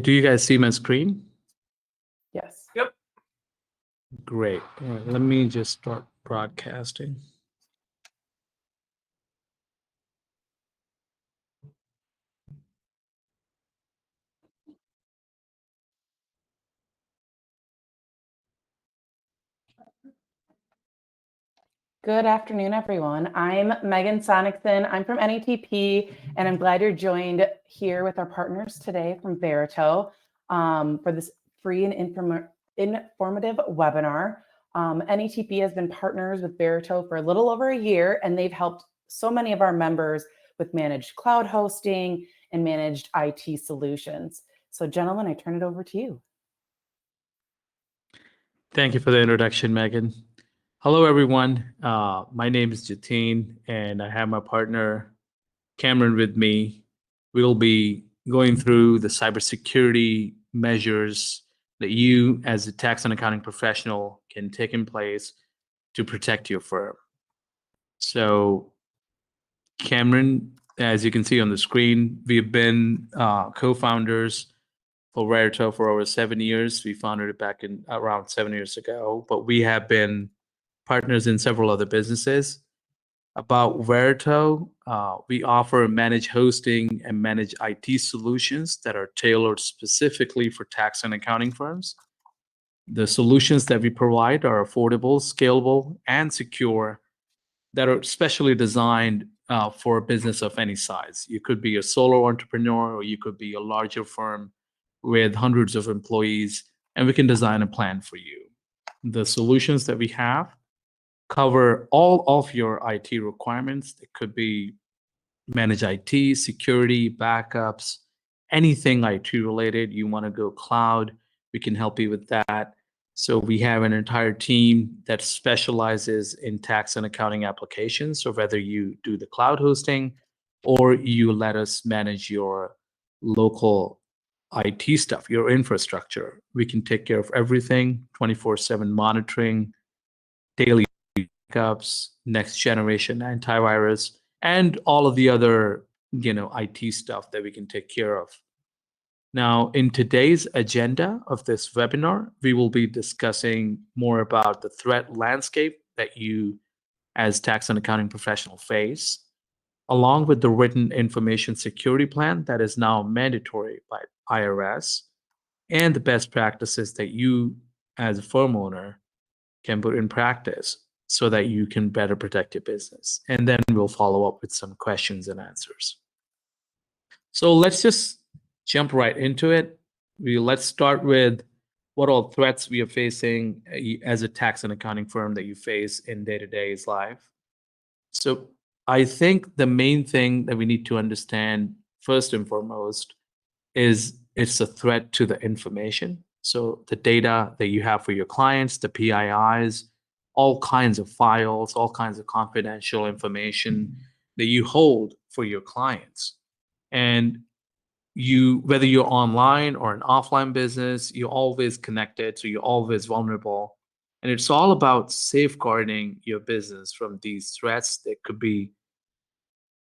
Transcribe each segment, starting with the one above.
Do you guys see my screen? Yes. Yep. Great. All right, let me just start broadcasting. Good afternoon, everyone. I'm Megan Sonicson. I'm from NATP, and I'm glad you're joined here with our partners today from Verito for this free and informative webinar. NATP has been partners with Verito for a little over a year, and they've helped so many of our members with managed cloud hosting and managed IT solutions. So, gentlemen, I turn it over to you. Thank you for the introduction, Megan. Hello, everyone. My name is Jatin, and I have my partner, Cameron, with me. We'll be going through the cybersecurity measures that you, as a tax and accounting professional, can take in place to protect your firm. So, Cameron, as you can see on the screen, we've been co-founders for Verito for over 7 years. We founded it back in around 7 years ago, but we have been partners in several other businesses. About Verito, we offer managed hosting and managed IT solutions that are tailored specifically for tax and accounting firms. The solutions that we provide are affordable, scalable, and secure, that are specially designed for a business of any size. You could be a solo entrepreneur, or you could be a larger firm with hundreds of employees, and we can design a plan for you. The solutions that we have cover all of your IT requirements. It could be managed IT, security, backups, anything IT related. You want to go cloud, we can help you with that. So we have an entire team that specializes in tax and accounting applications. So whether you do the cloud hosting or you let us manage your local IT stuff, your infrastructure, we can take care of everything, 24/7 monitoring, daily backups, next generation antivirus, and all of the other, IT stuff that we can take care of. Now, in today's agenda of this webinar, we will be discussing more about the threat landscape that you, as tax and accounting professional, face, along with the written information security plan that is now mandatory by IRS, and the best practices that you, as a firm owner, can put in practice so that you can better protect your business. And then we'll follow up with some questions and answers. So let's just jump right into it. Let's start with what all threats we are facing as a tax and accounting firm that you face in day-to-day life. So I think the main thing that we need to understand first and foremost is it's a threat to the information. So the data that you have for your clients, the PIIs, all kinds of files, all kinds of confidential information that you hold for your clients. And whether you're online or an offline business, you're always connected, so you're always vulnerable. And it's all about safeguarding your business from these threats that could be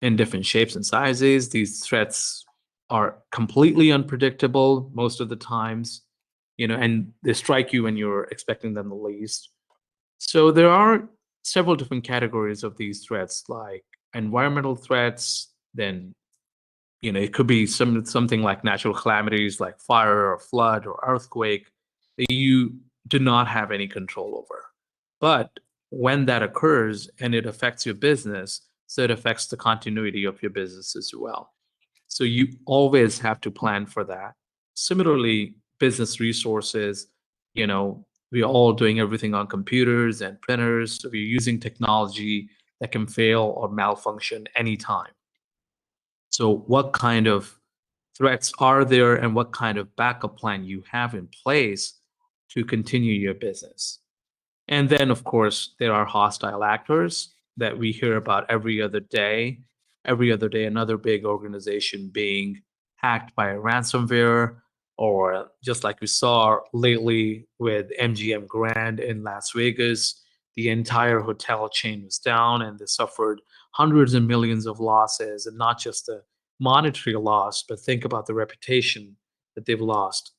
in different shapes and sizes. These threats are completely unpredictable most of the times, and they strike you when you're expecting them the least. So there are several different categories of these threats, like environmental threats. Then, it could be something like natural calamities like fire or flood or earthquake that you do not have any control over. But when that occurs and it affects your business, so it affects the continuity of your business as well. So you always have to plan for that. Similarly, business resources, we're all doing everything on computers and printers. So we're using technology that can fail or malfunction anytime. So what kind of threats are there, and what kind of backup plan you have in place to continue your business? And then, of course, there are hostile actors that we hear about every other day. Every other day, another big organization being hacked by a ransomware, or just like we saw lately with MGM Grand in Las Vegas, the entire hotel chain was down and they suffered hundreds of millions of losses, and not just the monetary loss, but think about the reputation that they've lost.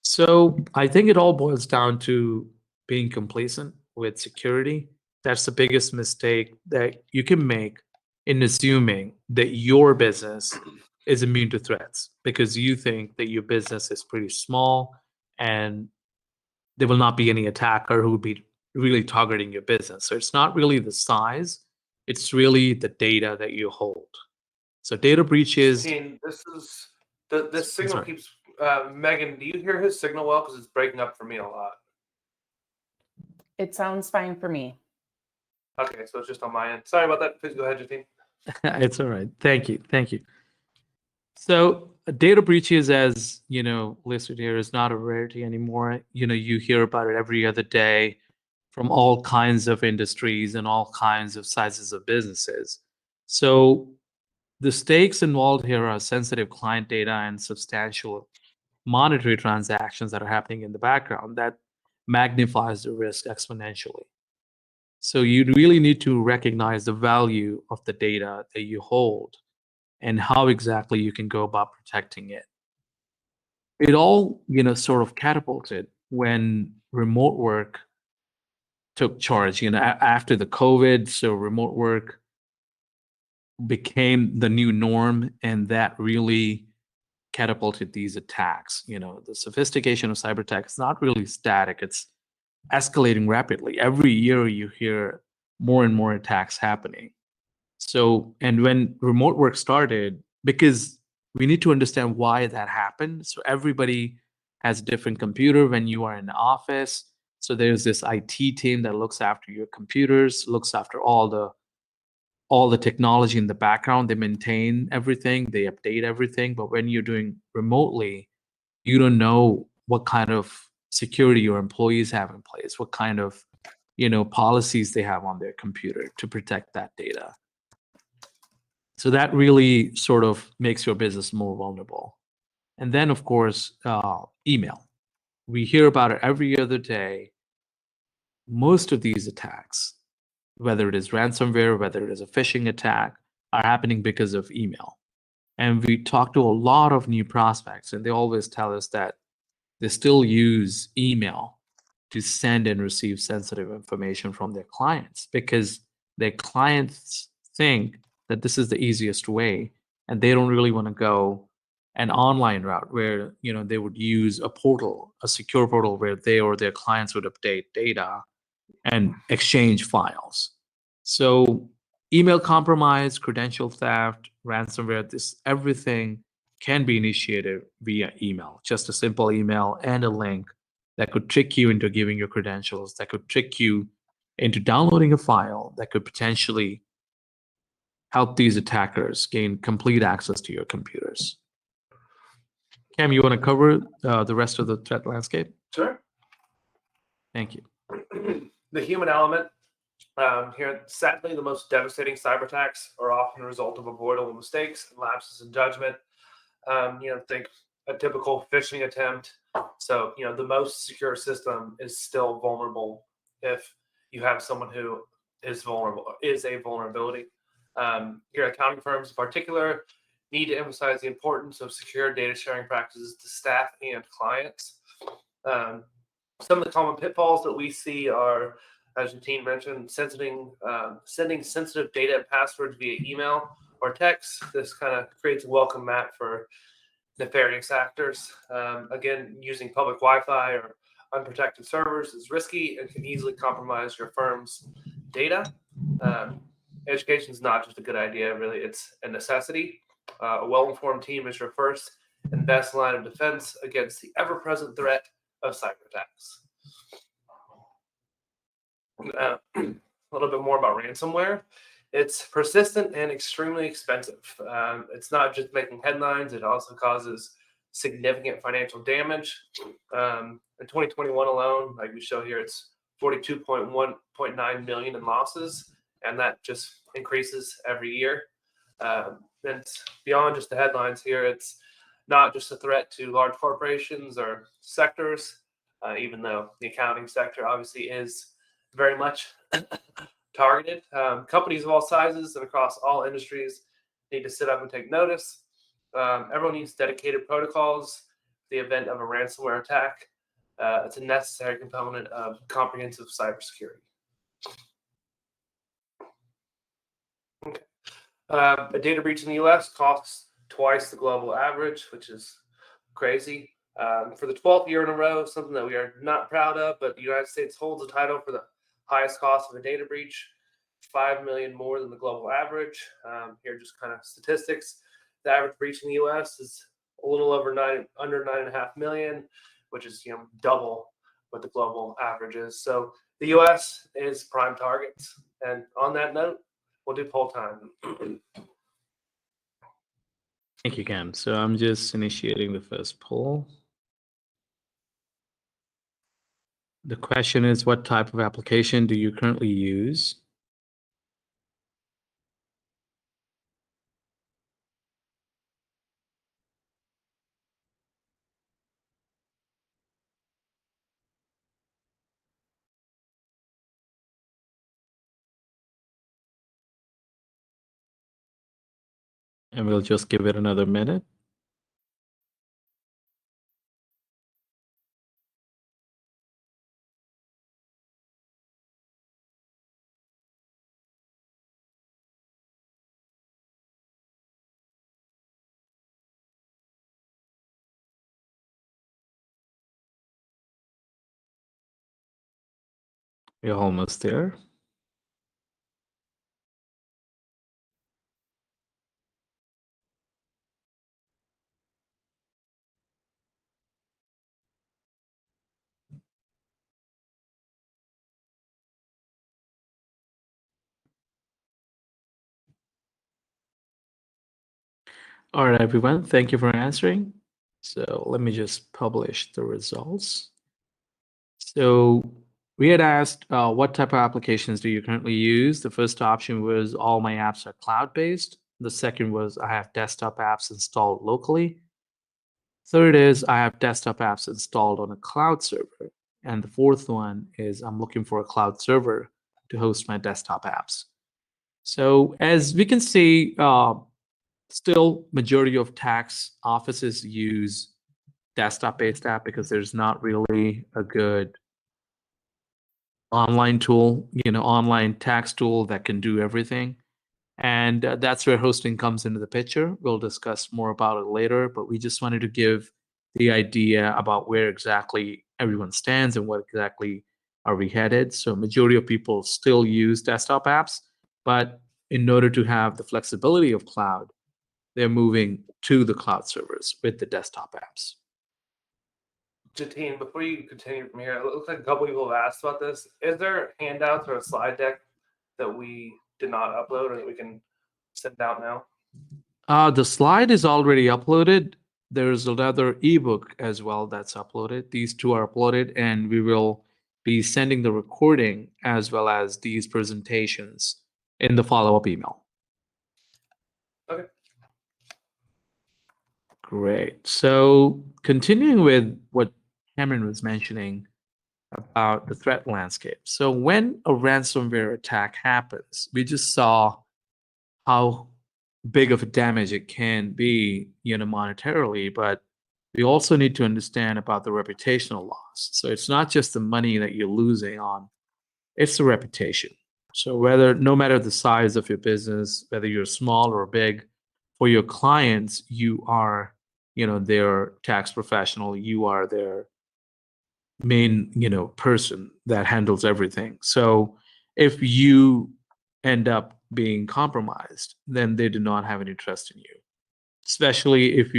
So I think it all boils down to being complacent with security. That's the biggest mistake that you can make in assuming that your business is immune to threats because you think that your business is pretty small and there will not be any attacker who would be really targeting your business. So it's not really the size, it's really the data that you hold. So data breaches. This is this signal Sorry. keeps Megan, do you hear his signal well? Because it's breaking up for me a lot. It sounds fine for me. Okay, so it's just on my end. Sorry about that. Please go ahead, Justine. It's all right. Thank you. Thank you. So data breaches, as you know, listed here, is not a rarity anymore. You know, you hear about it every other day from all kinds of industries and all kinds of sizes of businesses. So the stakes involved here are sensitive client data and substantial monetary transactions that are happening in the background that magnifies the risk exponentially. So you really need to recognize the value of the data that you hold and how exactly you can go about protecting it. It all, you know, sort of catapulted when remote work took charge, you know, after the COVID. So remote work became the new norm, and that really catapulted these attacks. You know, the sophistication of cyber attack is not really static, it's escalating rapidly. Every year you hear more and more attacks happening. So, and when remote work started, because we need to understand why that happened. So everybody has a different computer when you are in the office. So there's this IT team that looks after your computers, looks after all the technology in the background. They maintain everything, they update everything. But when you're doing remotely, you don't know what kind of security your employees have in place, what kind of, you know, policies they have on their computer to protect that data. So that really sort of makes your business more vulnerable. And then, of course, email. We hear about it every other day. Most of these attacks, whether it is ransomware, whether it is a phishing attack, are happening because of email. And we talk to a lot of new prospects, and they always tell us that they still use email to send and receive sensitive information from their clients because their clients think that this is the easiest way, and they don't really want to go an online route where, you know, they would use a portal, a secure portal where they or their clients would update data and exchange files. So email compromise, credential theft, ransomware, this everything can be initiated via email. Just a simple email and a link that could trick you into giving your credentials, that could trick you into downloading a file that could potentially help these attackers gain complete access to your computers. Cam, you want to cover the rest of the threat landscape? Sure. Thank you. The human element here, sadly, the most devastating cyber attacks are often the result of avoidable mistakes and lapses in judgment. Think a typical phishing attempt. So, the most secure system is still vulnerable if you have someone who is a vulnerability. Here, accounting firms in particular need to emphasize the importance of secure data sharing practices to staff and clients. Some of the common pitfalls that we see are, as Justine mentioned, sending sensitive data and passwords via email or text. This kind of creates a welcome mat for nefarious actors. Again, using public Wi-Fi or unprotected servers is risky and can easily compromise your firm's data. Education is not just a good idea, really, it's a necessity. A well-informed team is your first and best line of defense against the ever-present threat of cyber attacks. A little bit more about ransomware. It's persistent and extremely expensive. It's not just making headlines, it also causes significant financial damage. In 2021 alone, like we show here, it's 42.9 million in losses, and that just increases every year. And it's beyond just the headlines here. It's not just a threat to large corporations or sectors, even though the accounting sector obviously is very much targeted. Companies of all sizes and across all industries need to sit up and take notice. Everyone needs dedicated protocols in the event of a ransomware attack. It's a necessary component of comprehensive cybersecurity. Okay. A data breach in the US costs twice the global average, which is crazy. For the 12th year in a row, something that we are not proud of, but the United States holds the title for the highest cost of a data breach, 5 million more than the global average. Here are just kind of statistics. The average breach in the US is a little over under 9.5 million, which is double what the global average is. So the US is prime targets. And on that note, we'll do poll time. Thank you, Cam. So I'm just initiating the first poll. The question is, what type of application do you currently use? And we'll just give it another minute. We're almost there. All right, everyone. Thank you for answering. So let me just publish the results. So we had asked, what type of applications do you currently use? The first option was all my apps are cloud-based. The second was I have desktop apps installed locally. Third is I have desktop apps installed on a cloud server. And the fourth one is I'm looking for a cloud server to host my desktop apps. So as we can see, still majority of tax offices use desktop-based app because there's not really a good online tool, online tax tool that can do everything. And that's where hosting comes into the picture. We'll discuss more about it later, but we just wanted to give the idea about where exactly everyone stands and what exactly are we headed. So majority of people still use desktop apps, but in order to have the flexibility of cloud, they're moving to the cloud servers with the desktop apps. Jatine, before you continue from here, it looks like a couple people have asked about this. Is there handouts or a slide deck that we did not upload or that we can send out now? The slide is already uploaded. There's another ebook as well that's uploaded. These two are uploaded, and we will be sending the recording as well as these presentations in the follow-up email. Okay. Great. So continuing with what Cameron was mentioning about the threat landscape. So when a ransomware attack happens, we just saw how big of a damage it can be, monetarily, but we also need to understand about the reputational loss. So it's not just the money that you're losing on, it's the reputation. So no matter the size of your business, whether you're small or big, for your clients, you are, their tax professional, you are their main, person that handles everything. So if you end up being compromised, then they do not have any trust in you. Especially if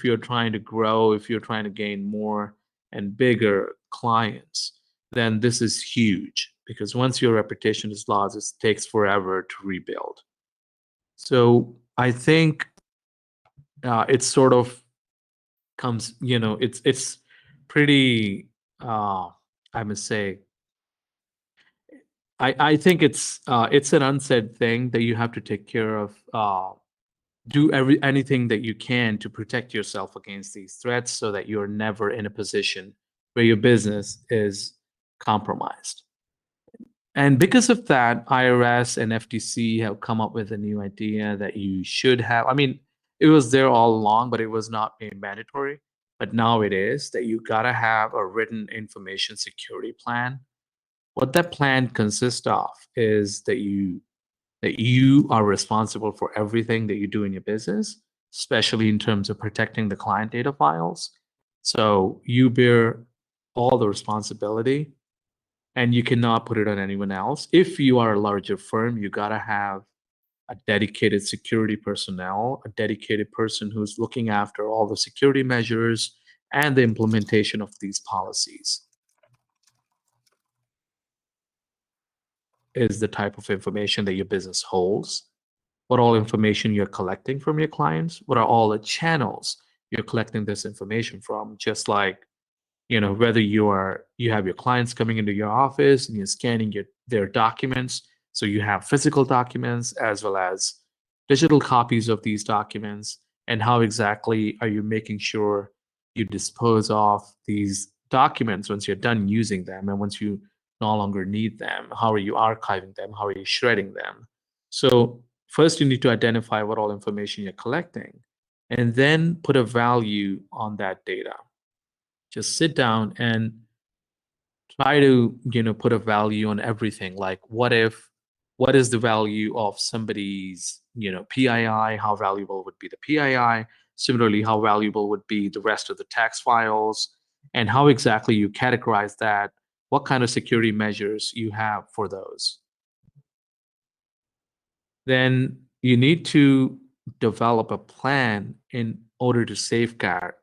you're trying to grow, if you're trying to gain more and bigger clients, then this is huge because once your reputation is lost, it takes forever to rebuild. So I think it sort of comes, it's pretty, I must say, I think it's an unsaid thing that you have to take care of. Do anything that you can to protect yourself against these threats so that you're never in a position where your business is compromised. And because of that, IRS and FTC have come up with a new idea that you should have. I mean, It was there all along, but it was not made mandatory. But now it is that you gotta have a written information security plan. What that plan consists of is that you are responsible for everything that you do in your business, especially in terms of protecting the client data files. So you bear all the responsibility and you cannot put it on anyone else. If you are a larger firm, you got to have a dedicated security personnel, a dedicated person who's looking after all the security measures and the implementation of these policies. Is the type of information that your business holds, what all information you're collecting from your clients, what are all the channels you're collecting this information from, just like whether you have your clients coming into your office and you're scanning their documents, so you have physical documents as well as digital copies of these documents, and how exactly are you making sure you dispose of these documents once you're done using them, and once you no longer need them, how are you archiving them, how are you shredding them. So first you need to identify what all information you're collecting and then put a value on that data. Just sit down and try to put a value on everything. Like what is the value of somebody's PII, how valuable would be the PII, similarly how valuable would be the rest of the tax files, and how exactly you categorize that, what kind of security measures you have for those. Then you need to develop a plan in order to safeguard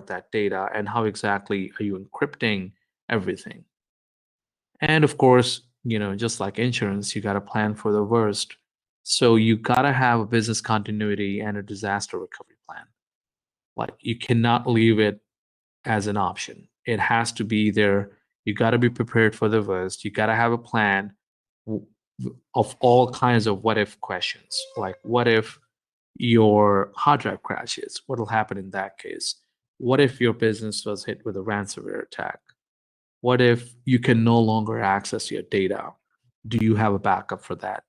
that data, and how exactly are you encrypting everything. And of course, just like insurance, you got to plan for the worst. So you got to have a business continuity and a disaster recovery plan. Like you cannot leave it as an option. It has to be there. You got to be prepared for the worst. You got to have a plan of all kinds of what if questions. Like what if your hard drive crashes? What will happen in that case? What if your business was hit with a ransomware attack? What if you can no longer access your data? Do you have a backup for that?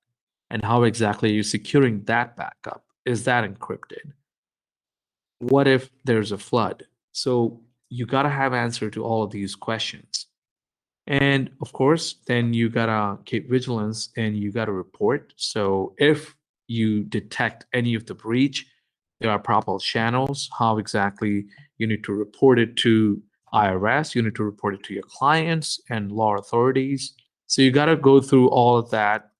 And how exactly are you securing that backup? Is that encrypted? What if there's a flood? So you got to have answer to all of these questions. And of course, then you got to keep vigilance and you got to report. So if you detect any of the breach, there are proper channels, how exactly you need to report it to IRS, you need to report it to your clients and law authorities. So you got to go through all of that,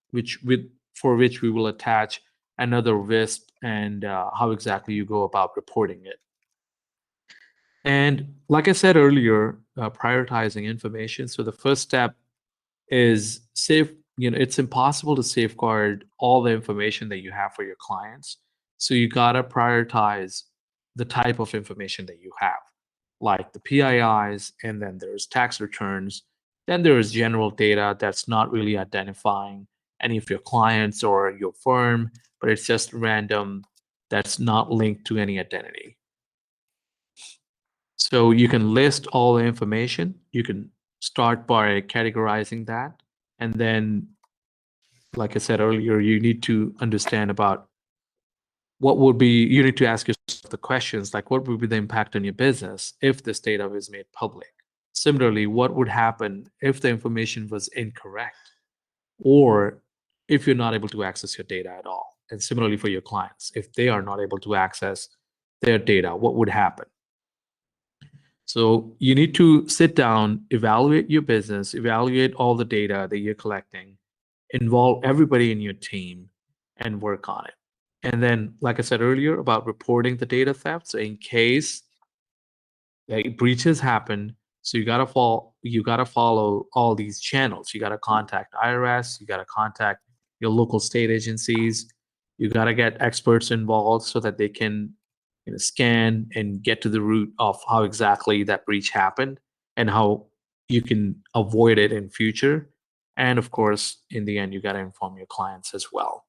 for which we will attach another WISP, and how exactly you go about reporting it. And like I said earlier, prioritizing information. So the first step is it's impossible to safeguard all the information that you have for your clients. So you gotta prioritize the type of information that you have, like the PIIs, and then there's tax returns. Then there's general data that's not really identifying any of your clients or your firm, but it's just random, that's not linked to any identity. So you can list all the information. You can start by categorizing that. And then, like I said earlier, you need to understand about you need to ask yourself the questions like, what would be the impact on your business if this data is made public? Similarly, what would happen if the information was incorrect, or if you're not able to access your data at all? And similarly for your clients, if they are not able to access their data, what would happen? So you need to sit down, evaluate your business, evaluate all the data that you're collecting, involve everybody in your team, and work on it. And then, like I said earlier, about reporting the data theft. So in case breaches happen, so you gotta follow all these channels. You gotta contact IRS, you gotta contact your local state agencies, you gotta get experts involved so that they can scan and get to the root of how exactly that breach happened and how you can avoid it in future. And of course, in the end, you got to inform your clients as well.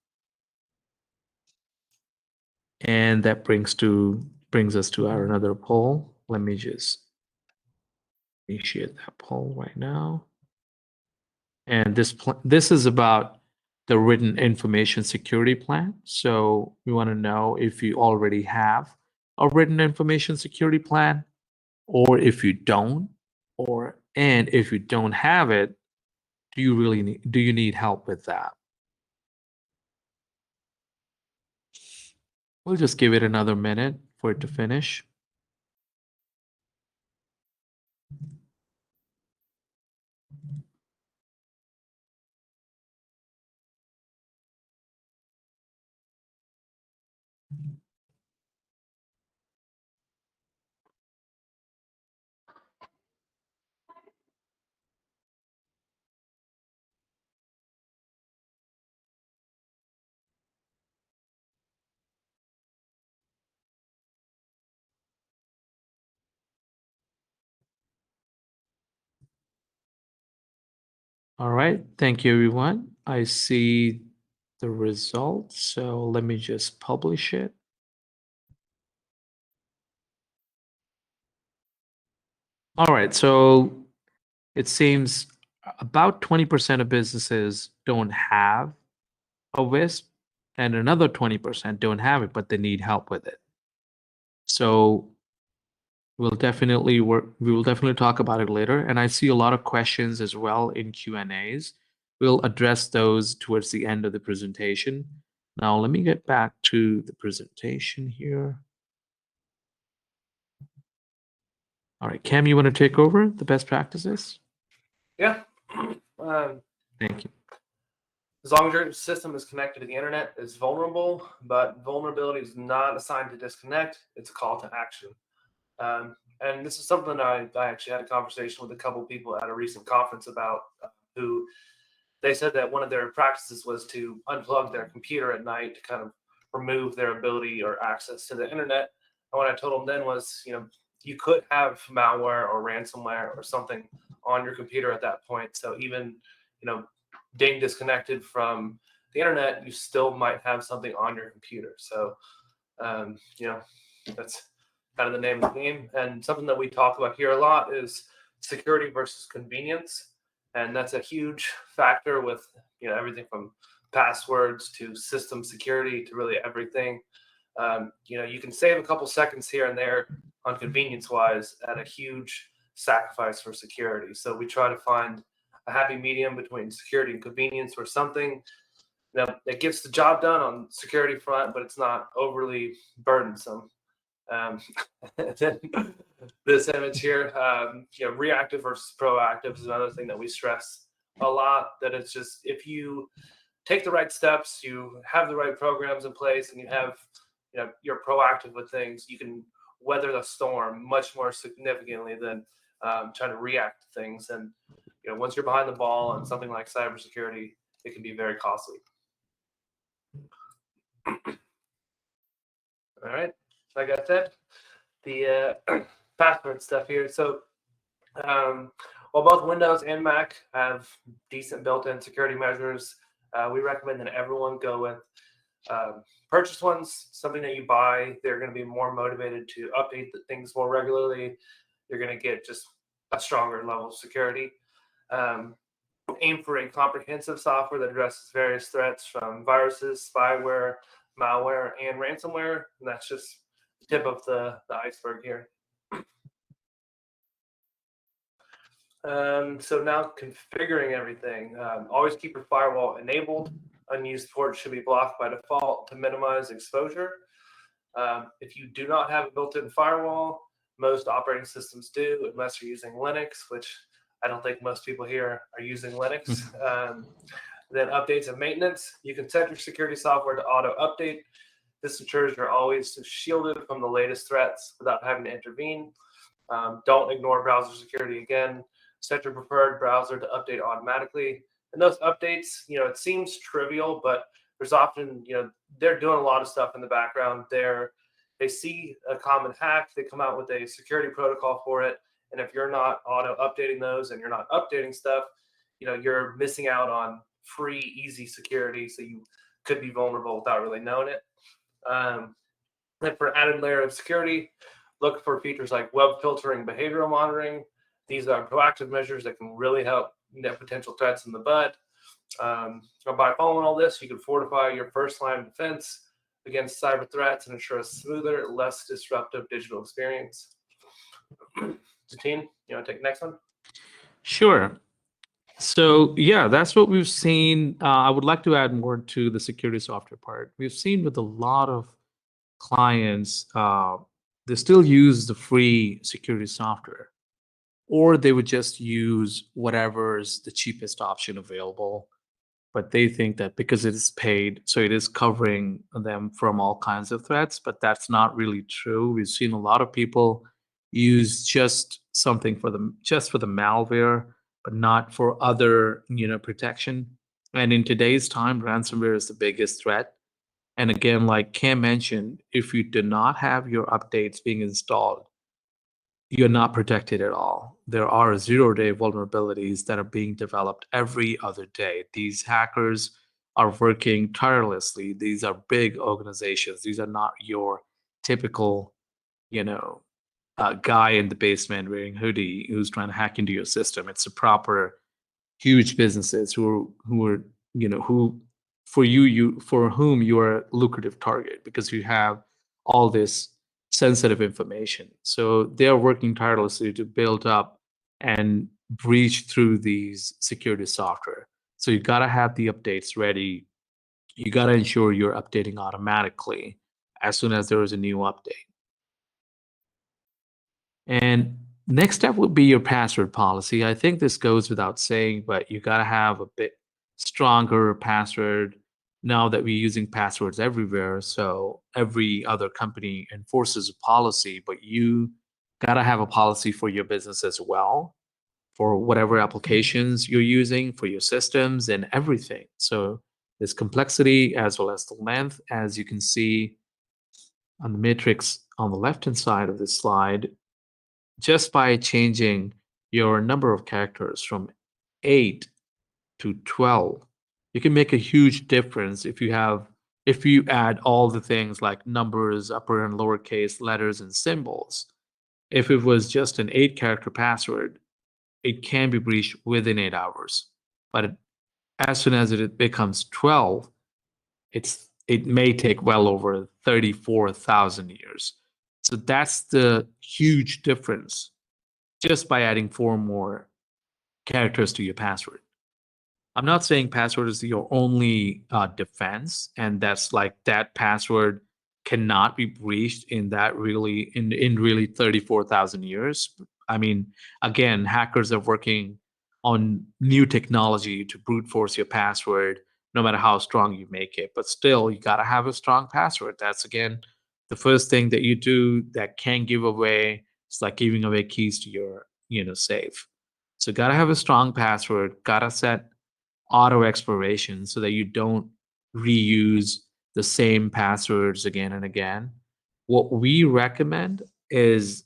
And that brings us to our another poll. Let me just initiate that poll right now. And this is about the written information security plan. So we want to know if you already have a written information security plan, or if you don't, and if you don't have it, do you need help with that? We'll just give it another minute for it to finish. All right, thank you, everyone. I see the results, so let me just publish it. All right, so it seems about 20% of businesses don't have a WISP, and another 20% don't have it, but they need help with it. So we will definitely talk about it later. And I see a lot of questions as well in Q&As. We'll address those towards the end of the presentation. Now, let me get back to the presentation here. All right, Cam, you want to take over the best practices? Yeah. Thank you. As long as your system is connected to the internet, it's vulnerable, but vulnerability is not a sign to disconnect. It's a call to action. And this is something I actually had a conversation with a couple people at a recent conference about, who they said that one of their practices was to unplug their computer at night to kind of remove their ability or access to the internet. And what I told them then was, you could have malware or ransomware or something on your computer at that point. So even, being disconnected from the internet, you still might have something on your computer. So, that's kind of the name of the game. And something that we talk about here a lot is security versus convenience. And that's a huge factor with, everything from passwords to system security to really everything. You can save a couple seconds here and there on convenience wise at a huge sacrifice for security. So we try to find a happy medium between security and convenience, or something that gets the job done on security front, but it's not overly burdensome. Then this image here, reactive versus proactive is another thing that we stress a lot. That it's just, if you take the right steps, you have the right programs in place, and you have, you're proactive with things, you can weather the storm much more significantly than trying to react to things. And once you're behind the ball on something like cybersecurity, it can be very costly. All right, like I said, the password stuff here. So while both Windows and Mac have decent built-in security measures, we recommend that everyone go with purchase ones, something that you buy. They're going to be more motivated to update the things more regularly. You're going to get just a stronger level of security. Aim for a comprehensive software that addresses various threats from viruses, spyware, malware, and ransomware. And that's just the tip of the iceberg here. So now configuring everything. Always keep your firewall enabled. Unused ports should be blocked by default to minimize exposure. If you do not have a built-in firewall, most operating systems do, unless you're using Linux, which I don't think most people here are using Linux. Then updates and maintenance. You can set your security software to auto update. This ensures you're always shielded from the latest threats without having to intervene. Don't ignore browser security again. Set your preferred browser to update automatically. And those updates, it seems trivial, but there's often, they're doing a lot of stuff in the background. They see a common hack, they come out with a security protocol for it. And if you're not auto updating those and you're not updating stuff, you're missing out on free, easy security. So you could be vulnerable without really knowing it. And for added layer of security, look for features like web filtering, behavioral monitoring. These are proactive measures that can really help nip potential threats in the bud. By following all this, you can fortify your first line of defense against cyber threats and ensure a smoother, less disruptive digital experience. Satine, you want to take the next one? Sure. So yeah, that's what we've seen. I would like to add more to the security software part. We've seen with a lot of clients, they still use the free security software, or they would just use whatever is the cheapest option available. But they think that because it is paid, so it is covering them from all kinds of threats. But that's not really true. We've seen a lot of people use just something for the malware, but not for other protection. And in today's time, ransomware is the biggest threat. And again, like Cam mentioned, if you do not have your updates being installed, you're not protected at all. There are 0-day vulnerabilities that are being developed every other day. These hackers are working tirelessly. These are big organizations. These are not your typical, you know, guy in the basement wearing hoodie who's trying to hack into your system. It's a proper huge businesses who are who for whom you are a lucrative target because you have all this sensitive information. So they are working tirelessly to build up and breach through these security software. So you got to have the updates ready. You got to ensure you're updating automatically as soon as there is a new update. And next step would be your password policy. I think this goes without saying, but you got to have a bit stronger password now that we're using passwords everywhere. So every other company enforces a policy, but you got to have a policy for your business as well, for whatever applications you're using, for your systems and everything. So there's complexity as well as the length, as you can see on the matrix on the left-hand side of this slide. Just by changing your number of characters from 8 to 12, you can make a huge difference if you add all the things like numbers, upper and lowercase letters and symbols. If it was just an 8-character password, it can be breached within 8 hours. But as soon as it becomes 12, it may take well over 34,000 years. So that's the huge difference just by adding 4 more characters to your password. I'm not saying password is your only defense, and that's like that password cannot be breached in that really in really 34,000 years. I mean, again, hackers are working on new technology to brute force your password, no matter how strong you make it. But still, you gotta have a strong password. That's again the first thing that you do that can give away. It's like giving away keys to your safe. So gotta have a strong password. Gotta set auto expiration so that you don't reuse the same passwords again and again. What we recommend is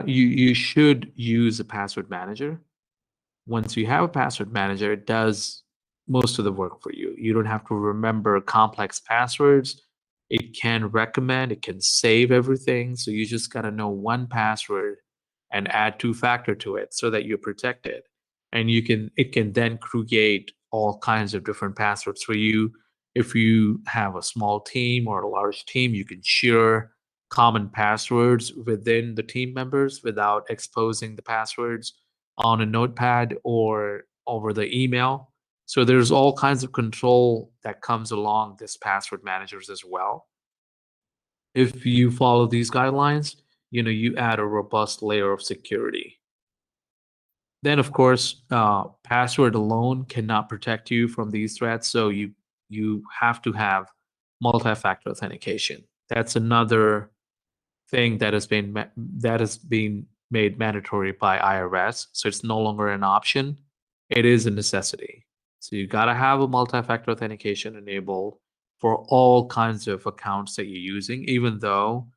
you should use a password manager. Once you have a password manager, it does most of the work for you. You don't have to remember complex passwords. It can recommend, it can save everything. So you just got to know one password and add two-factor to it so that you're protected. And it can then create all kinds of different passwords for you. If you have a small team or a large team, you can share common passwords within the team members without exposing the passwords on a notepad or over the email. So there's all kinds of control that comes along this password managers as well. If you follow these guidelines, you add a robust layer of security. Then, of course, password alone cannot protect you from these threats. So you have to have multi-factor authentication. That's another thing that has been made mandatory by IRS. So it's no longer an option; it is a necessity. So you got to have a multi-factor authentication enabled for all kinds of accounts that you're using. Even though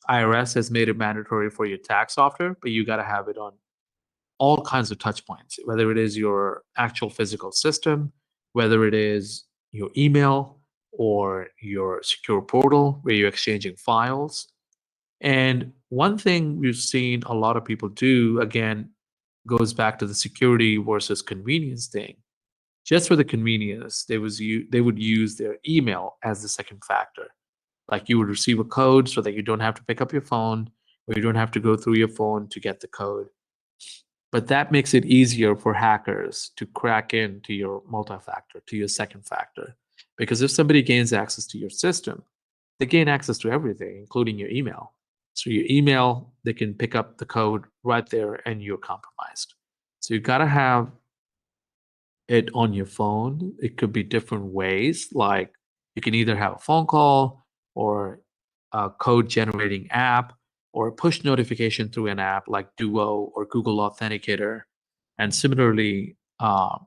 IRS has made it mandatory for your tax software, but you got to have it on all kinds of touch points, whether it is your actual physical system, whether it is your email or your secure portal where you're exchanging files. And one thing we've seen a lot of people do, again, goes back to the security versus convenience thing. just for the convenience, they would use their email as the second factor. Like you would receive a code so that you don't have to pick up your phone or you don't have to go through your phone to get the code. But that makes it easier for hackers to crack into your multi-factor, to your second factor. Because if somebody gains access to your system, they gain access to everything, including your email. So your email, they can pick up the code right there and you're compromised. So you got to have it on your phone. It could be different ways, like you can either have a phone call or a code generating app or a push notification through an app like Duo or Google Authenticator, and similarly a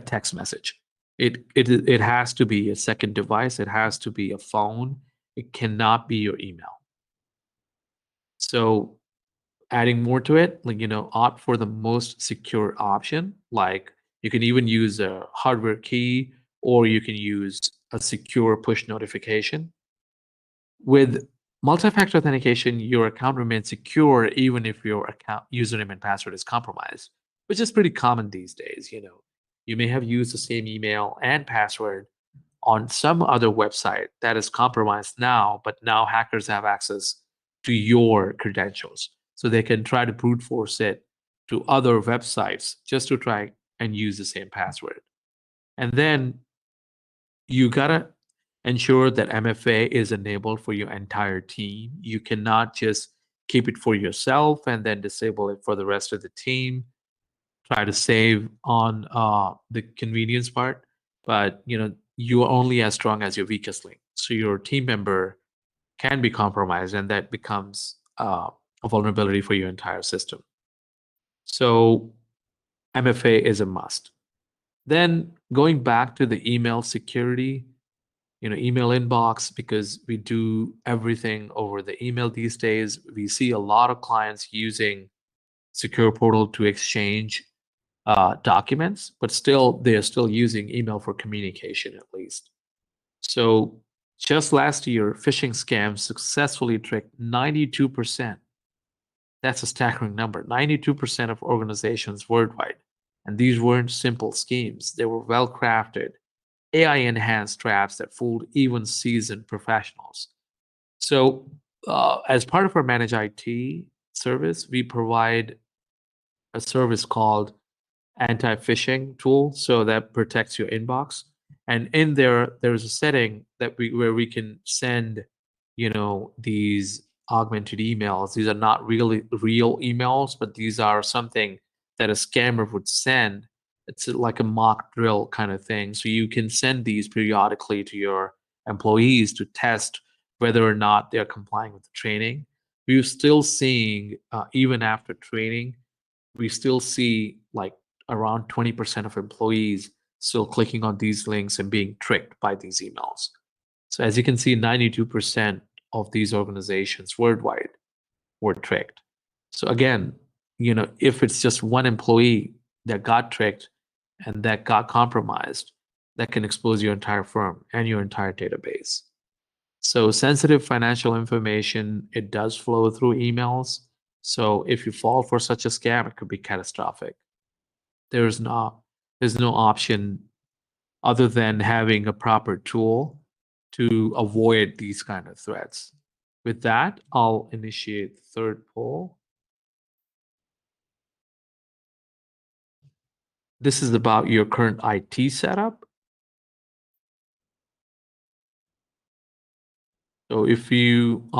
text message. It has to be a second device. It has to be a phone. It cannot be your email. So adding more to it, like, opt for the most secure option. Like you can even use a hardware key or you can use a secure push notification. With multi-factor authentication, your account remains secure even if your account username and password is compromised, which is pretty common these days. You may have used the same email and password on some other website that is compromised now, but now hackers have access to your credentials. So they can try to brute force it to other websites just to try and use the same password. And then you gotta ensure that MFA is enabled for your entire team. You cannot just keep it for yourself and then disable it for the rest of the team. Try to save on the convenience part, but you are only as strong as your weakest link. So your team member can be compromised, and that becomes a vulnerability for your entire system. So MFA is a must. Then going back to the email security, email inbox, because we do everything over the email these days. We see a lot of clients using secure portal to exchange documents, but still they are still using email for communication at least. So just last year, phishing scams successfully tricked 92%. That's a staggering number. 92% of organizations worldwide. And these weren't simple schemes. They were well crafted, AI enhanced traps that fooled even seasoned professionals. So, as part of our managed IT service, we provide a service called anti-phishing tool, so that protects your inbox. And in there's a setting where we can send these augmented emails. These are not really real emails, but these are something that a scammer would send. It's like a mock drill kind of thing, so you can send these periodically to your employees to test whether or not they're complying with the training. We're still seeing, even after training, we still see like around 20% of employees still clicking on these links and being tricked by these emails. So as you can see, 92% of these organizations worldwide were tricked. So again, if it's just one employee that got tricked and that got compromised, that can expose your entire firm and your entire database. So sensitive financial information, it does flow through emails. So if you fall for such a scam, it could be catastrophic. There's no option other than having a proper tool to avoid these kind of threats. With that, I'll initiate the third poll. This is about your current IT setup. So if you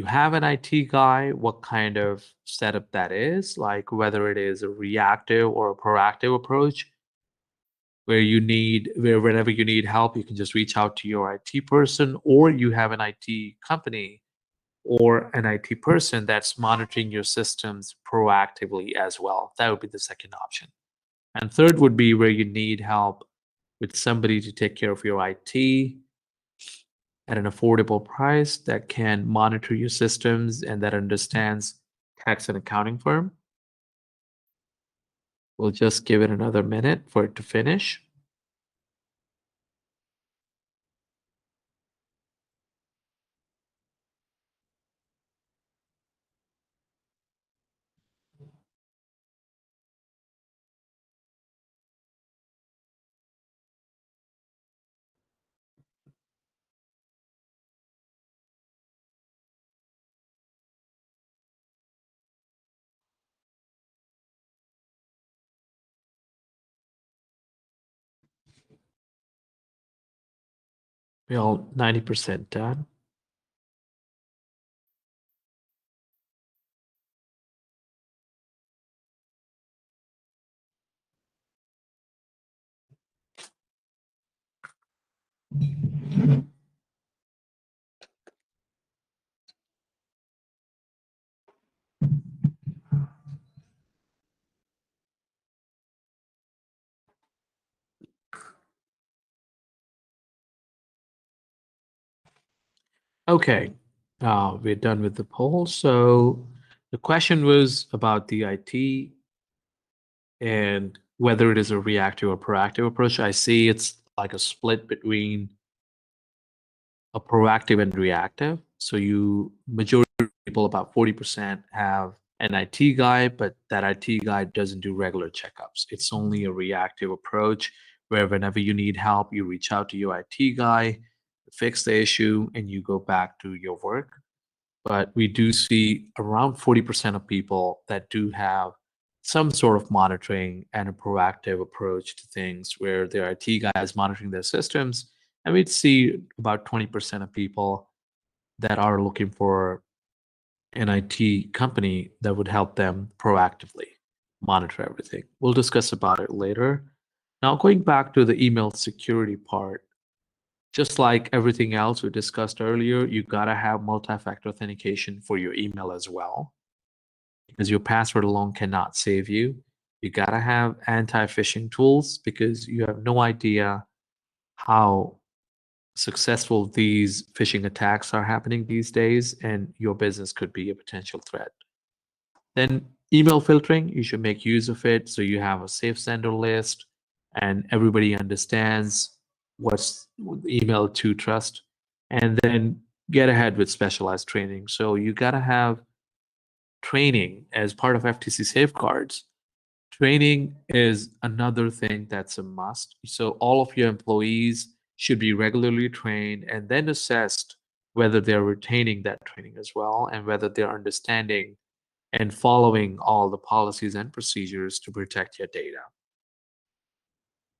have an IT guy, what kind of setup that is, like whether it is a reactive or a proactive approach, where whenever you need help, you can just reach out to your IT person, or you have an IT company or an IT person that's monitoring your systems proactively as well. That would be the second option. And third would be where you need help with somebody to take care of your IT at an affordable price that can monitor your systems and that understands tax and accounting firm. We'll just give it another minute for it to finish. We're all 90% done. Okay, we're done with the poll. So the question was about the IT and whether it is a reactive or proactive approach. I see it's like a split between a proactive and reactive. So majority of people, about 40%, have an IT guy, but that IT guy doesn't do regular checkups. It's only a reactive approach where whenever you need help, you reach out to your IT guy, fix the issue, and you go back to your work. But we do see around 40% of people that do have some sort of monitoring and a proactive approach to things where their IT guy is monitoring their systems. And we'd see about 20% of people that are looking for an IT company that would help them proactively monitor everything. We'll discuss about it later. Now, going back to the email security part, just like everything else we discussed earlier, you gotta have multi-factor authentication for your email as well, because your password alone cannot save you. You gotta have anti-phishing tools because you have no idea how successful these phishing attacks are happening these days, and your business could be a potential threat. Then email filtering, you should make use of it so you have a safe sender list and everybody understands what's email to trust. And then get ahead with specialized training. So you got to have training as part of FTC safeguards. Training is another thing that's a must. So all of your employees should be regularly trained and then assessed whether they're retaining that training as well and whether they're understanding and following all the policies and procedures to protect your data.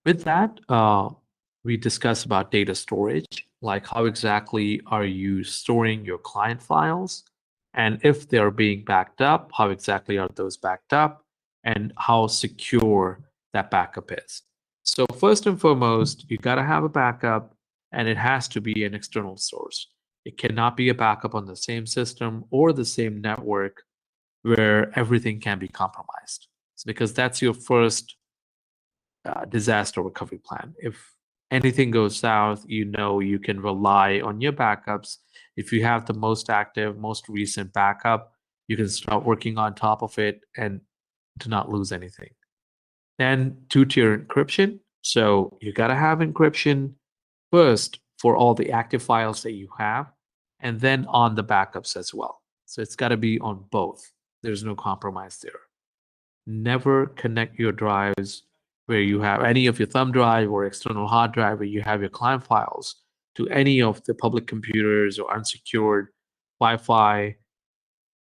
With that, we discuss about data storage, like how exactly are you storing your client files, and if they're being backed up, how exactly are those backed up, and how secure that backup is. So first and foremost, you got to have a backup, and it has to be an external source. It cannot be a backup on the same system or the same network where everything can be compromised. It's because that's your first disaster recovery plan. If anything goes south, you know you can rely on your backups. If you have the most active, most recent backup, you can start working on top of it and to not lose anything. Then two-tier encryption. So you got to have encryption first for all the active files that you have, and then on the backups as well. So it's got to be on both. There's no compromise there. Never connect your drives where you have any of your thumb drive or external hard drive where you have your client files to any of the public computers or unsecured Wi-Fi.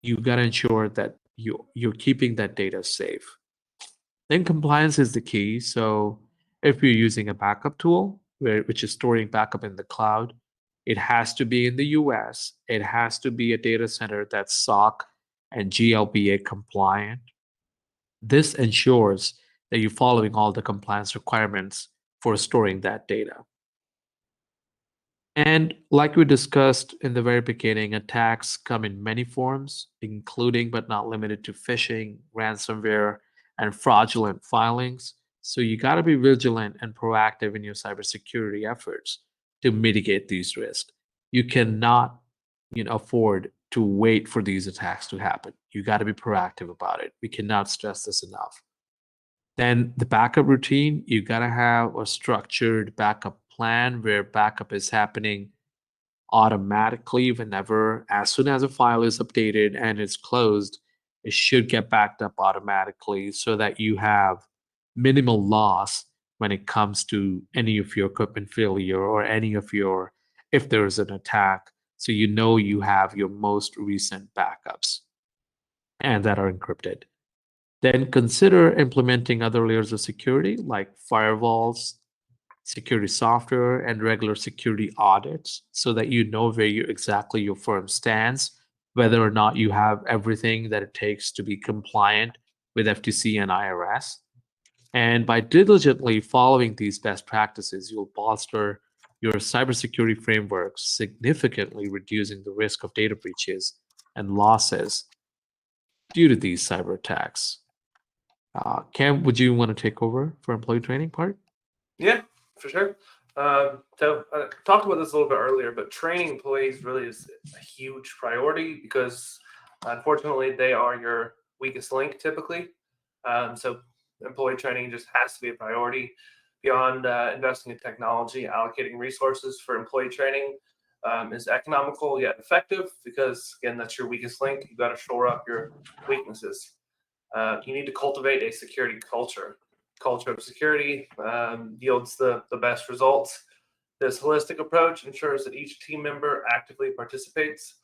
You got to ensure that you're keeping that data safe. Then compliance is the key. So if you're using a backup tool, which is storing backup in the cloud, it has to be in the US. It has to be a data center that's SOC and GLBA compliant. This ensures that you're following all the compliance requirements for storing that data. And like we discussed in the very beginning, attacks come in many forms, including but not limited to phishing, ransomware, and fraudulent filings. So you got to be vigilant and proactive in your cybersecurity efforts to mitigate these risks. You cannot, afford to wait for these attacks to happen. You got to be proactive about it. We cannot stress this enough. Then the backup routine, you got to have a structured backup plan where backup is happening automatically whenever, as soon as a file is updated and it's closed, it should get backed up automatically so that you have minimal loss when it comes to any of your equipment failure or any of your, if there is an attack. So you know you have your most recent backups and that are encrypted. Then consider implementing other layers of security like firewalls, security software, and regular security audits so that you know where exactly your firm stands, whether or not you have everything that it takes to be compliant with FTC and IRS. And by diligently following these best practices, you'll bolster your cybersecurity framework, significantly reducing the risk of data breaches and losses due to these cyber attacks. Cam, would you want to take over for employee training part? Yeah, for sure. So I talked about this a little bit earlier, but training employees really is a huge priority because unfortunately they are your weakest link typically. So employee training just has to be a priority. Beyond investing in technology, allocating resources for employee training is economical yet effective because, again, that's your weakest link. You've got to shore up your weaknesses. You need to cultivate a security culture. Culture of security yields the best results. This holistic approach ensures that each team member actively participates,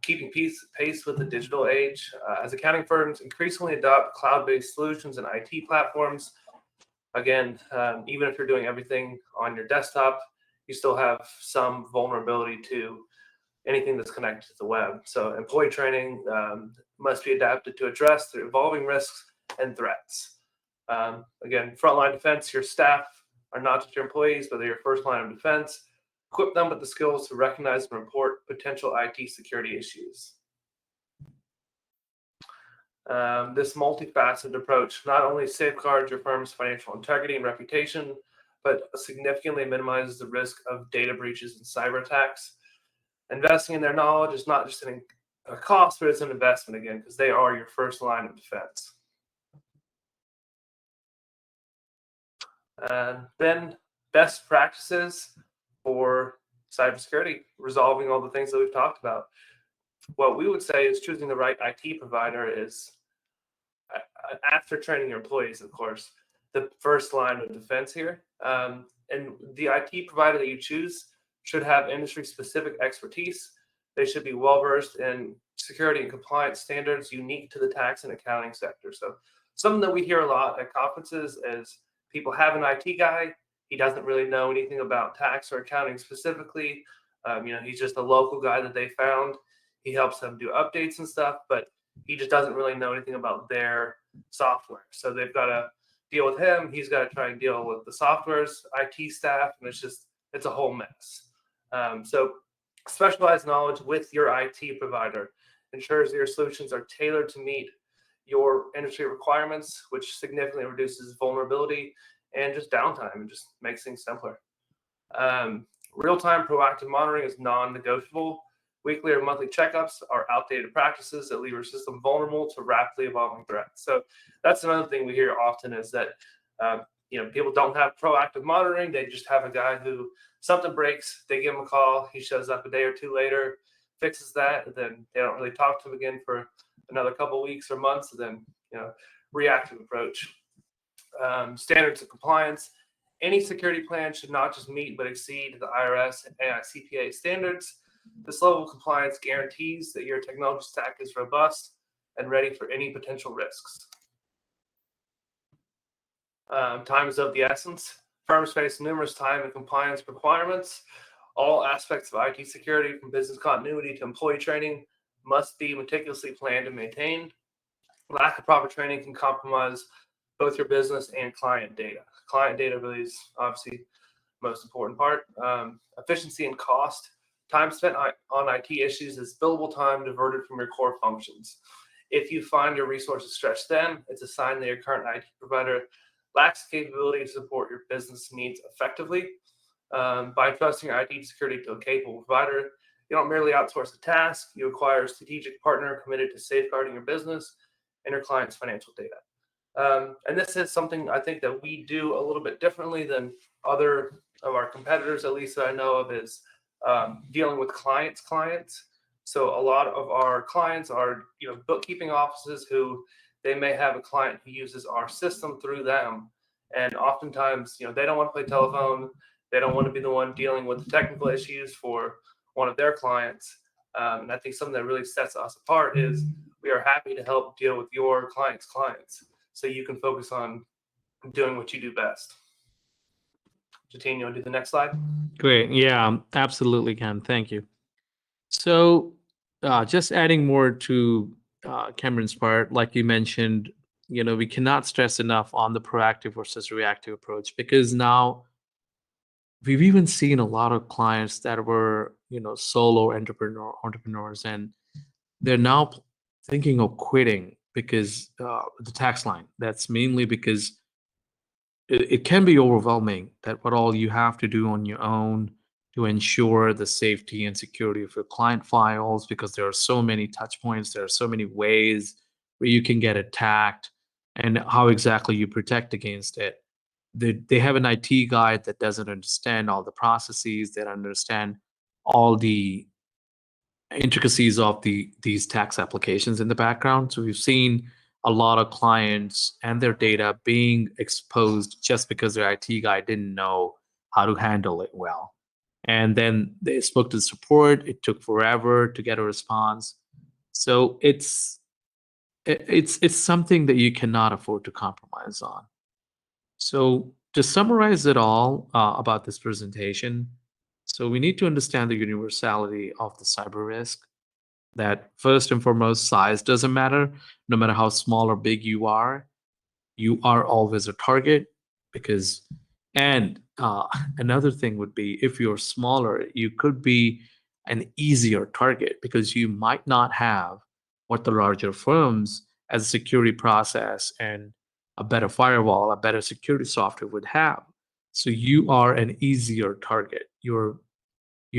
keeping pace with the digital age. As accounting firms increasingly adopt cloud-based solutions and IT platforms, again, even if you're doing everything on your desktop, you still have some vulnerability to anything that's connected to the web. So employee training must be adapted to address the evolving risks and threats. Again, frontline defense, your staff are not just your employees, but they're your first line of defense. Equip them with the skills to recognize and report potential IT security issues. This multifaceted approach not only safeguards your firm's financial integrity and reputation, but significantly minimizes the risk of data breaches and cyber attacks. Investing in their knowledge is not just a cost, but it's an investment again, because they are your first line of defense. Then best practices for cybersecurity, resolving all the things that we've talked about. What we would say is choosing the right IT provider is, after training your employees, of course, the first line of defense here. And the IT provider that you choose should have industry-specific expertise. They should be well-versed in security and compliance standards unique to the tax and accounting sector. So something that we hear a lot at conferences is people have an IT guy. He doesn't really know anything about tax or accounting specifically. He's just a local guy that they found. He helps them do updates and stuff, but he just doesn't really know anything about their software. So they've got to deal with him. He's got to try and deal with the software's IT staff, and it's a whole mess. So specialized knowledge with your IT provider ensures that your solutions are tailored to meet your industry requirements, which significantly reduces vulnerability and just downtime and just makes things simpler. Real-time proactive monitoring is non-negotiable. Weekly or monthly checkups are outdated practices that leave your system vulnerable to rapidly evolving threats. So that's another thing we hear often is that people don't have proactive monitoring. They just have a guy who something breaks, they give him a call, he shows up a day or two later, fixes that, and then they don't really talk to him again for another couple of weeks or months, and then reactive approach. Standards of compliance. Any security plan should not just meet but exceed the IRS and AICPA standards. This level of compliance guarantees that your technology stack is robust and ready for any potential risks. Time is of the essence. Firms face numerous time and compliance requirements. All aspects of IT security, from business continuity to employee training, must be meticulously planned and maintained. Lack of proper training can compromise both your business and client data. Client data really is obviously the most important part. Efficiency and cost. Time spent on IT issues is billable time diverted from your core functions. If you find your resources stretched thin, it's a sign that your current IT provider lacks the capability to support your business needs effectively. By trusting your IT security to a capable provider, you don't merely outsource the task, you acquire a strategic partner committed to safeguarding your business and your client's financial data. And this is something I think that we do a little bit differently than other of our competitors, at least that I know of, is dealing with clients. So a lot of our clients are bookkeeping offices who they may have a client who uses our system through them. And oftentimes, they don't want to play telephone. They don't want to be the one dealing with the technical issues for one of their clients. And I think something that really sets us apart is we are happy to help deal with your clients' clients so you can focus on doing what you do best. Jatine, you want to do the next slide? Great. Yeah, absolutely, Ken. Thank you. So, just adding more to Cameron's part, like you mentioned, we cannot stress enough on the proactive versus reactive approach, because now we've even seen a lot of clients that were, solo entrepreneurs, and they're now thinking of quitting because the tax line. That's mainly because it can be overwhelming that what all you have to do on your own to ensure the safety and security of your client files, because there are so many touch points, there are so many ways where you can get attacked, and how exactly you protect against it. They have an IT guy that doesn't understand all the processes, that understand all the intricacies of these tax applications in the background. So we've seen a lot of clients and their data being exposed just because their IT guy didn't know how to handle it well. And then they spoke to the support. It took forever to get a response. So it's something that you cannot afford to compromise on. So to summarize it all about this presentation, so we need to understand the universality of the cyber risk, that first and foremost, size doesn't matter. No matter how small or big you are always a target. Because, and another thing would be, if you're smaller, you could be an easier target because you might not have what the larger firms, as a security process and a better firewall, a better security software would have. So you are an easier target. You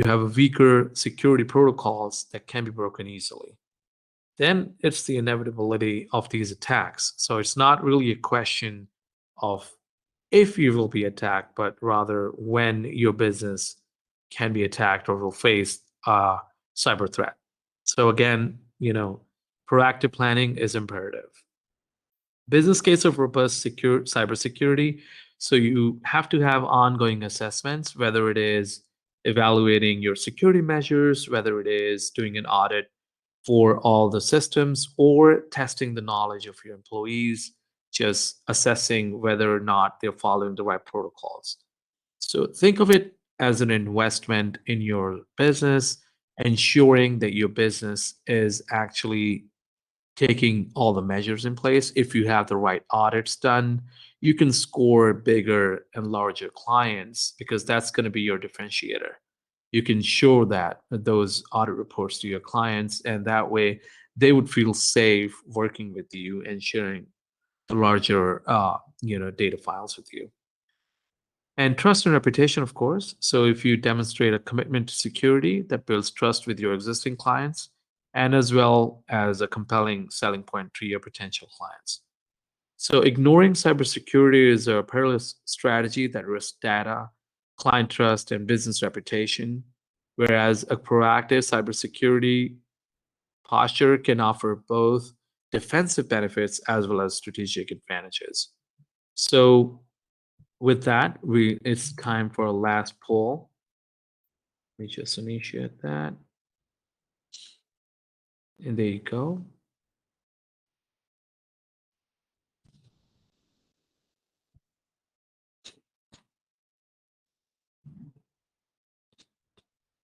have a weaker security protocols that can be broken easily. Then it's the inevitability of these attacks. So it's not really a question of if you will be attacked, but rather when your business can be attacked or will face a cyber threat. So again, proactive planning is imperative. Business case of robust secure cybersecurity. So you have to have ongoing assessments, whether it is evaluating your security measures, whether it is doing an audit for all the systems, or testing the knowledge of your employees, just assessing whether or not they're following the right protocols. So think of it as an investment in your business, ensuring that your business is actually taking all the measures in place. If you have the right audits done, you can score bigger and larger clients, because that's going to be your differentiator. You can show that those audit reports to your clients, and that way they would feel safe working with you and sharing the larger data files with you. And trust and reputation, of course. So if you demonstrate a commitment to security, that builds trust with your existing clients, and as well as a compelling selling point to your potential clients. So ignoring cybersecurity is a perilous strategy that risks data, client trust, and business reputation, whereas a proactive cybersecurity posture can offer both defensive benefits as well as strategic advantages. So with that, it's time for a last poll. Let me just initiate that. And there you go.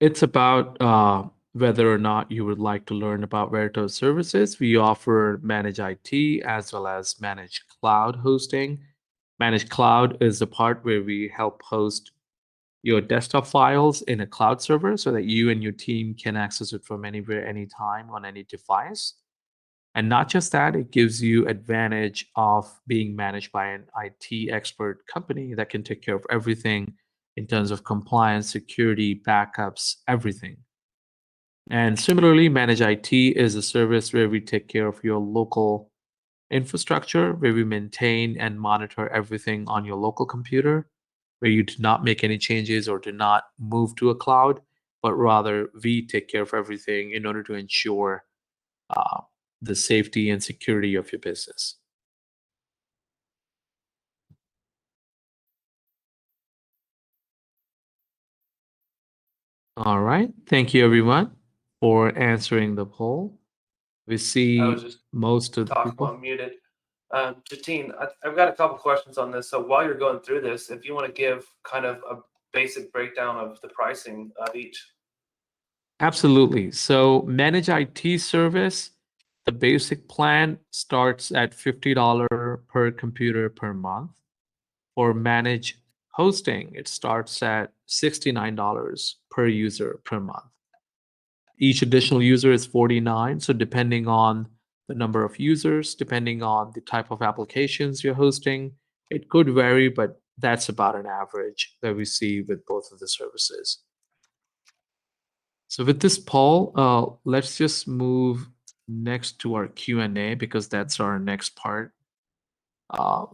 It's about whether or not you would like to learn about Verito's services. We offer managed IT as well as managed cloud hosting. Managed cloud is the part where we help host your desktop files in a cloud server so that you and your team can access it from anywhere, anytime, on any device. And not just that, it gives you advantage of being managed by an IT expert company that can take care of everything in terms of compliance, security, backups, everything. And similarly, managed IT is a service where we take care of your local infrastructure, where we maintain and monitor everything on your local computer, where you do not make any changes or do not move to a cloud, but rather we take care of everything in order to ensure uh, the safety and security of your business. All right. Thank you, everyone, for answering the poll. We I see was just most of the talking people. while muted. Jatine, I've got a couple questions on this. So while you're going through this, if you want to give kind of a basic breakdown of the pricing of each. Absolutely. So manage IT service, the basic plan starts at $50 per computer per month. For manage hosting, it starts at $69 per user per month. Each additional user is 49. So depending on the number of users, depending on the type of applications you're hosting, it could vary, but that's about an average that we see with both of the services. So with this, Paul, let's just move next to our Q&A because that's our next part.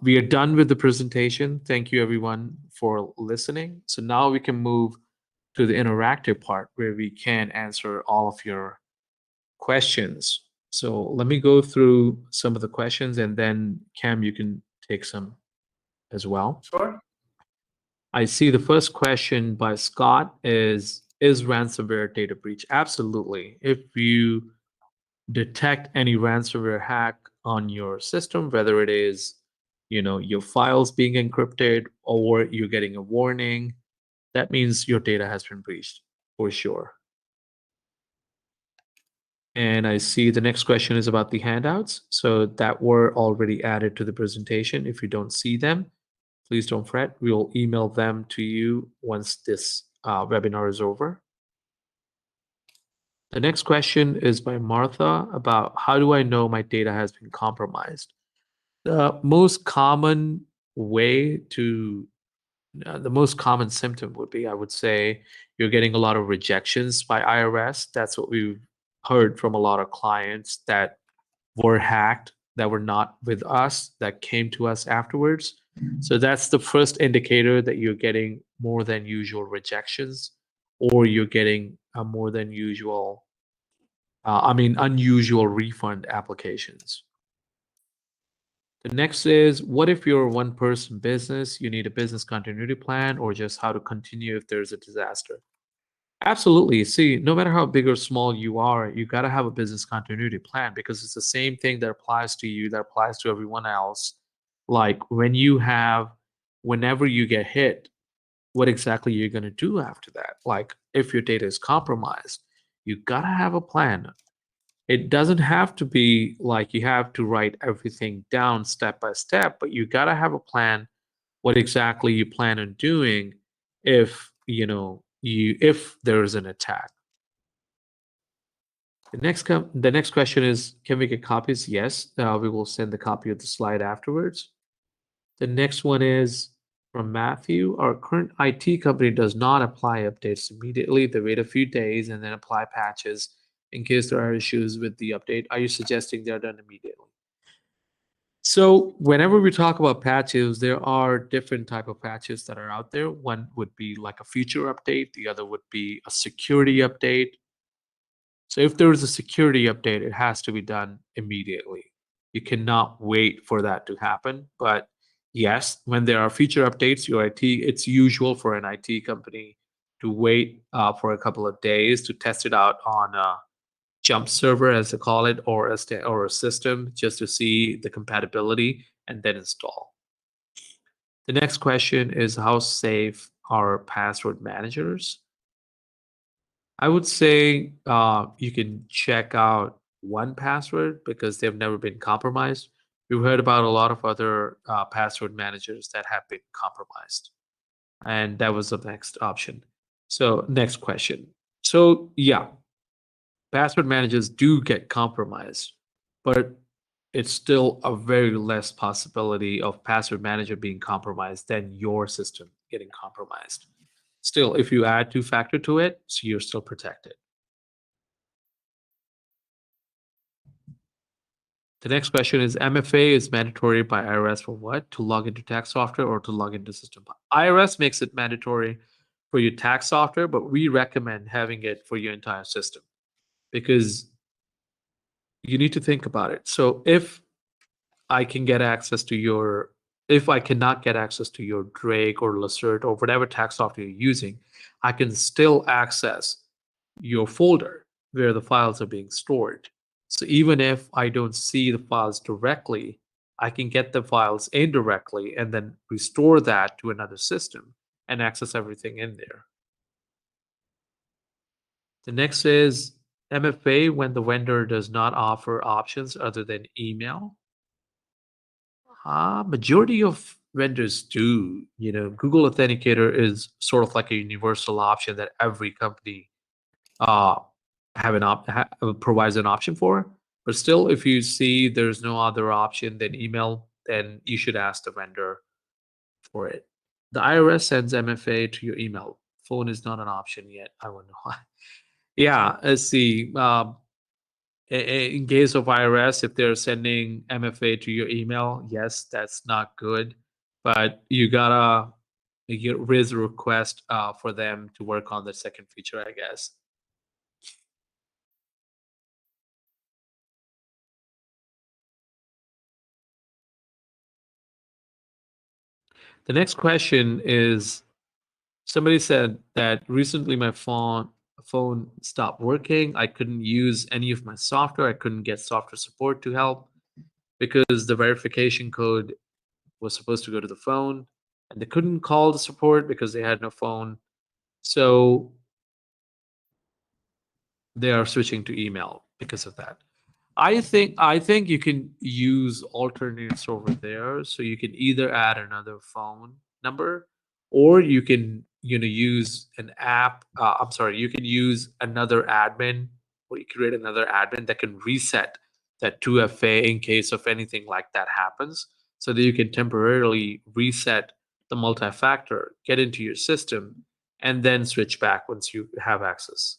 We are done with the presentation. Thank you everyone for listening. So now we can move to the interactive part where we can answer all of your questions. So let me go through some of the questions and then Cam, you can take some as well. Sure. I see the first question by Scott is ransomware data breach? Absolutely. If you detect any ransomware hack on your system, whether it is, your files being encrypted or you're getting a warning, that means your data has been breached for sure. And I see the next question is about the handouts. So that were already added to the presentation. If you don't see them, please don't fret. We'll email them to you once this webinar is over. The next question is by Martha about how do I know my data has been compromised? The most common way to, the most common symptom would be, I would say, you're getting a lot of rejections by IRS. That's what we've heard from a lot of clients that were hacked, that were not with us, that came to us afterwards. So that's the first indicator that you're getting more than usual rejections, or you're getting more than usual, unusual refund applications. The next is, what if you're a one-person business, you need a business continuity plan, or just how to continue if there's a disaster? Absolutely. See, no matter how big or small you are, you got to have a business continuity plan because it's the same thing that applies to you, that applies to everyone else. Like whenever you get hit, what exactly you're going to do after that? Like if your data is compromised, you got to have a plan. It doesn't have to be like you have to write everything down step by step, but you got to have a plan what exactly you plan on doing if if there is an attack. The next question is, can we get copies? Yes, we will send the copy of the slide afterwards. The next one is from Matthew. Our current IT company does not apply updates immediately. They wait a few days and then apply patches in case there are issues with the update. Are you suggesting they're done immediately? So whenever we talk about patches, there are different type of patches that are out there. One would be like a feature update. The other would be a security update. So if there is a security update, it has to be done immediately. You cannot wait for that to happen. But yes, when there are feature updates, it's usual for an IT company to wait for a couple of days to test it out on a jump server, as they call it, or a system, just to see the compatibility and then install. The next question is, how safe are password managers? I would say you can check out 1Password because they've never been compromised. We've heard about a lot of other password managers that have been compromised. And that was the next option. So next question. So yeah, password managers do get compromised, but it's still a very less possibility of password manager being compromised than your system getting compromised. Still, if you add two-factor to it, so you're still protected. The next question is, MFA is mandatory by IRS for what? To log into tax software or to log into system? IRS makes it mandatory for your tax software, but we recommend having it for your entire system because you need to think about it. So if I can get access to if I cannot get access to your Drake or Lacert or whatever tax software you're using, I can still access your folder where the files are being stored. So even if I don't see the files directly, I can get the files indirectly and then restore that to another system and access everything in there. The next is MFA when the vendor does not offer options other than email. Majority of vendors do. Google Authenticator is sort of like a universal option that every company uh, provides an option for. But still, if you see there's no other option than email, then you should ask the vendor for it. The IRS sends MFA to your email. Phone is not an option yet. I wonder why. Yeah, let's see. In case of IRS, if they're sending MFA to your email, yes, that's not good. But you gotta raise a request for them to work on the second feature, I guess. The next question is, somebody said that recently my phone stopped working. I couldn't use any of my software. I couldn't get software support to help because the verification code was supposed to go to the phone, and they couldn't call the support because they had no phone. So they are switching to email because of that. I think you can use alternates over there. So you can either add another phone number, or you can use an app. I'm sorry, you can use another admin, or you create another admin that can reset that 2FA in case of anything like that happens, so that you can temporarily reset the multi-factor, get into your system, and then switch back once you have access.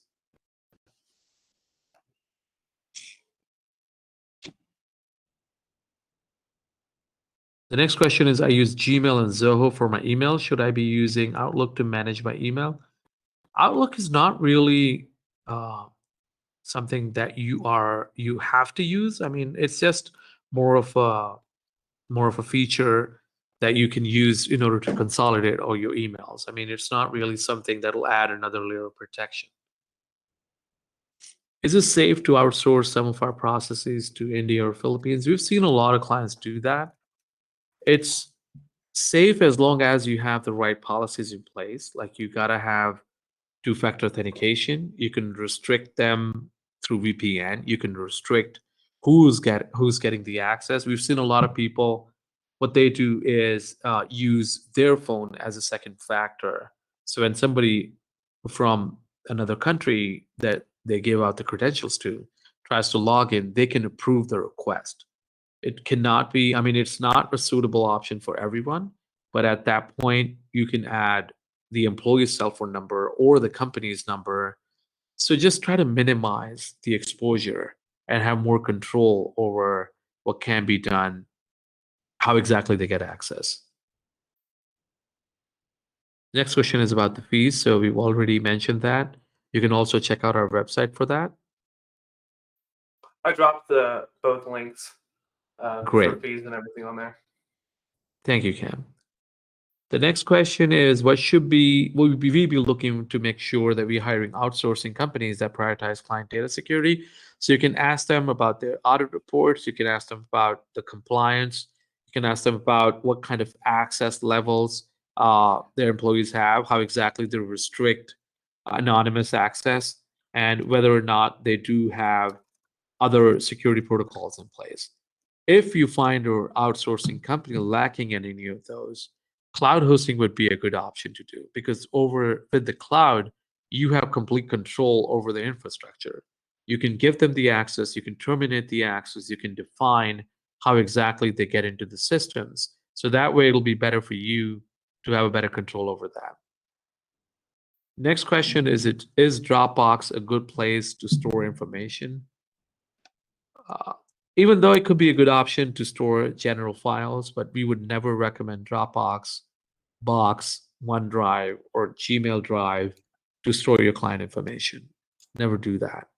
The next question is, I use Gmail and Zoho for my email. Should I be using Outlook to manage my email? Outlook is not really uh, something that you have to use. I mean, it's just more of a feature that you can use in order to consolidate all your emails. I mean, it's not really something that will add another layer of protection. Is it safe to outsource some of our processes to India or Philippines? We've seen a lot of clients do that. It's safe as long as you have the right policies in place. Like, you gotta have two-factor authentication. You can restrict them through VPN. You can restrict who's getting the access. We've seen a lot of people. What they do is use their phone as a second factor. So when somebody from another country that they give out the credentials to tries to log in, they can approve the request. It cannot be, I mean, it's not a suitable option for everyone, but at that point, you can add the employee's cell phone number or the company's number. So just try to minimize the exposure and have more control over what can be done, how exactly they get access. Next question is about the fees. So we've already mentioned that. You can also check out our website for that. I dropped both links for Great. fees and everything on there. Thank you, Cam. The next question is, what will we be looking to make sure that we're hiring outsourcing companies that prioritize client data security? So you can ask them about their audit reports. You can ask them about the compliance. You can ask them about what kind of access levels their employees have, how exactly they restrict anonymous access, and whether or not they do have other security protocols in place. If you find your outsourcing company lacking in any of those, cloud hosting would be a good option to do, because over with the cloud, you have complete control over the infrastructure. You can give them the access, you can terminate the access, you can define how exactly they get into the systems. So that way it'll be better for you to have a better control over that. Next question is, is Dropbox a good place to store information? Uh, Even though it could be a good option to store general files, but we would never recommend Dropbox, Box, OneDrive, or Gmail Drive to store your client information. Never do that,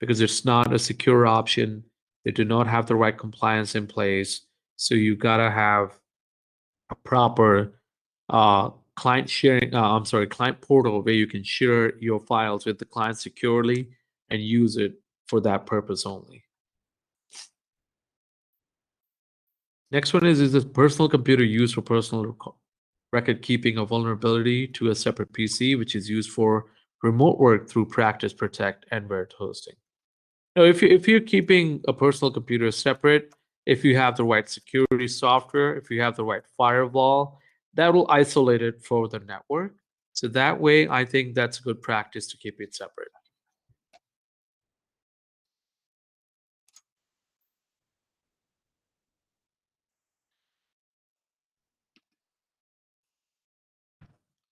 because it's not a secure option. They do not have the right compliance in place. So you gotta have a proper client portal where you can share your files with the client securely and use it for that purpose only. Next one is this personal computer used for personal record keeping a vulnerability to a separate PC, which is used for remote work through Practice, Protect, and Verit hosting. Now, if you're keeping a personal computer separate, if you have the right security software, if you have the right firewall, that will isolate it for the network. So that way, I think that's a good practice to keep it separate.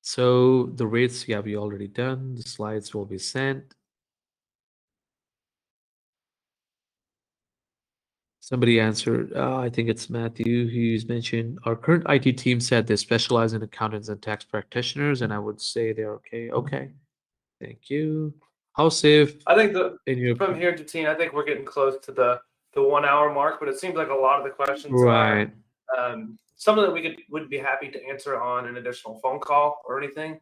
So the rates, yeah, we already done. The slides will be sent. Somebody answered, I think it's Matthew, who's mentioned our current IT team said they specialize in accountants and tax practitioners, and I would say they're okay. Okay, thank you. How safe I think in your from here to teen, I think we're getting close to the 1 hour mark, but it seems like a lot of the questions right? are something that would be happy to answer on an additional phone call or anything.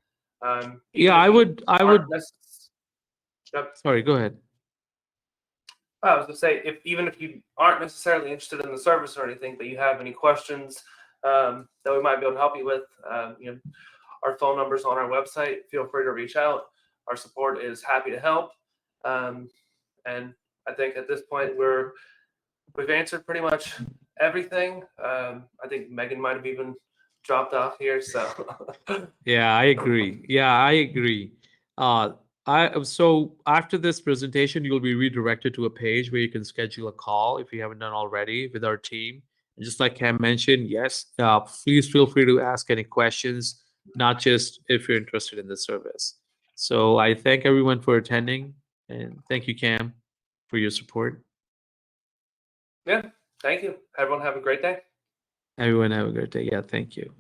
Yeah, I would. Yep. Sorry, go ahead. I was gonna say, even if you aren't necessarily interested in the service or anything, but you have any questions that we might be able to help you with, our phone number's on our website. Feel free to reach out. Our support is happy to help. And I think at this point we've answered pretty much everything. I think Megan might have even dropped off here. So Yeah, I agree. Yeah, I agree. So after this presentation, you'll be redirected to a page where you can schedule a call if you haven't done already with our team. And just like Cam mentioned, yes, please feel free to ask any questions, not just if you're interested in the service. So I thank everyone for attending, and thank you, Cam, for your support. yeah, thank you. Everyone have a great day. Everyone have a great day. Yeah, thank you.